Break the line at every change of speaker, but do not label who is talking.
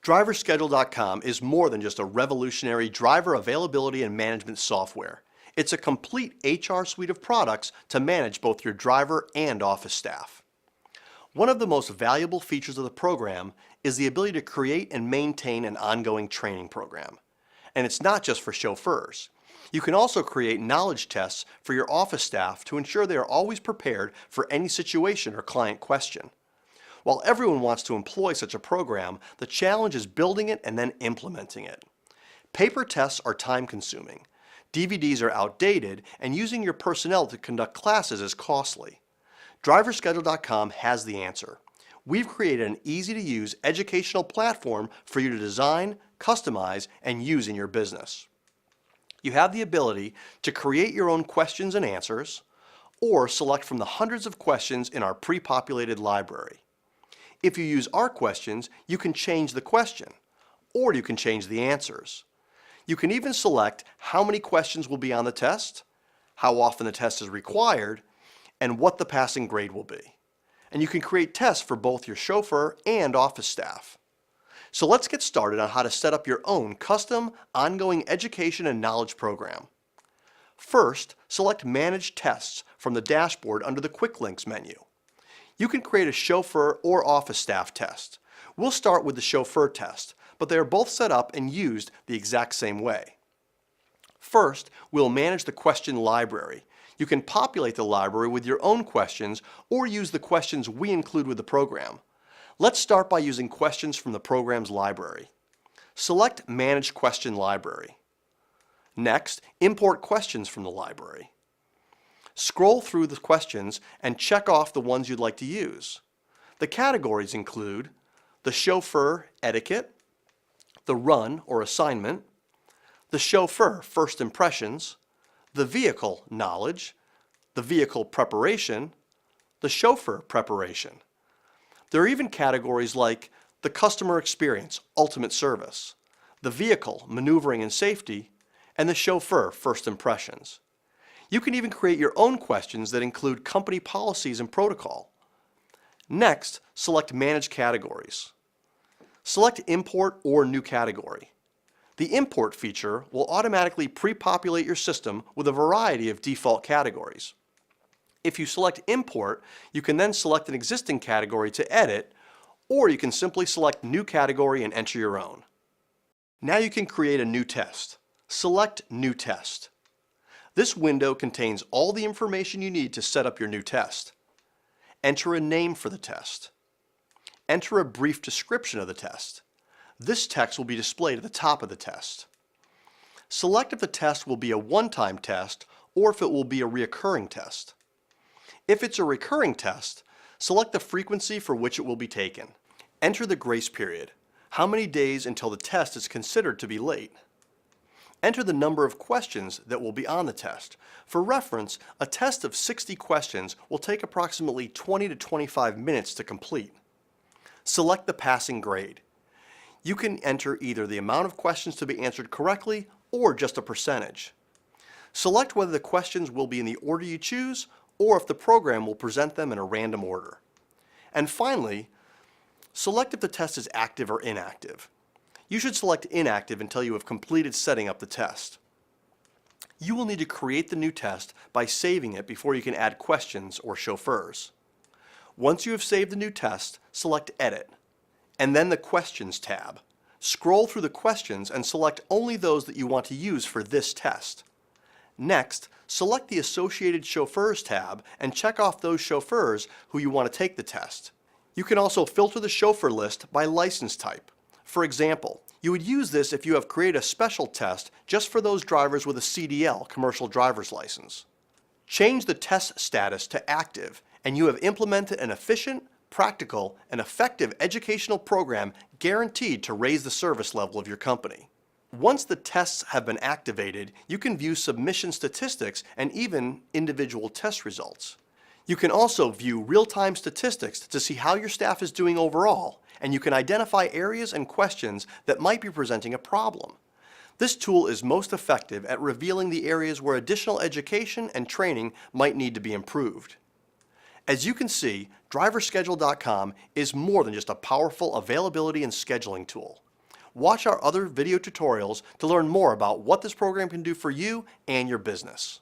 DriverSchedule.com is more than just a revolutionary driver availability and management software. It's a complete HR suite of products to manage both your driver and office staff. One of the most valuable features of the program is the ability to create and maintain an ongoing training program. And it's not just for chauffeurs. You can also create knowledge tests for your office staff to ensure they are always prepared for any situation or client question. While everyone wants to employ such a program, the challenge is building it and then implementing it. Paper tests are time-consuming. DVDs are outdated, and using your personnel to conduct classes is costly. DriverSchedule.com has the answer. We've created an easy-to-use educational platform for you to design, customize, and use in your business. You have the ability to create your own questions and answers, or select from the hundreds of questions in our pre-populated library. If you use our questions, you can change the question, or you can change the answers. You can even select how many questions will be on the test, how often the test is required, and what the passing grade will be. And you can create tests for both your chauffeur and office staff. So let's get started on how to set up your own custom, ongoing education and knowledge program. First, select Manage Tests from the dashboard under the Quick Links menu. You can create a chauffeur or office staff test. We'll start with the chauffeur test, but they are both set up and used the exact same way. First, we'll manage the question library. You can populate the library with your own questions or use the questions we include with the program. Let's start by using questions from the program's library. Select Manage Question Library. Next, import questions from the library. Scroll through the questions and check off the ones you'd like to use. The categories include the chauffeur etiquette, the run or assignment, the chauffeur first impressions, the vehicle knowledge, the vehicle preparation, the chauffeur preparation. There are even categories like the customer experience ultimate service, the vehicle maneuvering and safety, and the chauffeur first impressions. You can even create your own questions that include company policies and protocol. Next, select Manage Categories. Select Import or New Category. The Import feature will automatically pre-populate your system with a variety of default categories. If you select Import, you can then select an existing category to edit, or you can simply select New Category and enter your own. Now you can create a new test. Select New Test. This window contains all the information you need to set up your new test. Enter a name for the test. Enter a brief description of the test. This text will be displayed at the top of the test. Select if the test will be a one-time test or if it will be a recurring test. If it's a recurring test, select the frequency for which it will be taken. Enter the grace period. How many days until the test is considered to be late? Enter the number of questions that will be on the test. For reference, a test of 60 questions will take approximately 20 to 25 minutes to complete. Select the passing grade. You can enter either the amount of questions to be answered correctly or just a percentage. Select whether the questions will be in the order you choose or if the program will present them in a random order. And finally, select if the test is active or inactive. You should select inactive until you have completed setting up the test. You will need to create the new test by saving it before you can add questions or chauffeurs. Once you have saved the new test, select Edit, and then the Questions tab. Scroll through the questions and select only those that you want to use for this test. Next, select the Associated Chauffeurs tab and check off those chauffeurs who you want to take the test. You can also filter the chauffeur list by license type. For example, you would use this if you have created a special test just for those drivers with a CDL, commercial driver's license. Change the test status to active and you have implemented an efficient, practical, and effective educational program guaranteed to raise the service level of your company. Once the tests have been activated, you can view submission statistics and even individual test results. You can also view real-time statistics to see how your staff is doing overall, and you can identify areas and questions that might be presenting a problem. This tool is most effective at revealing the areas where additional education and training might need to be improved. As you can see, DriverSchedule.com is more than just a powerful availability and scheduling tool. Watch our other video tutorials to learn more about what this program can do for you and your business.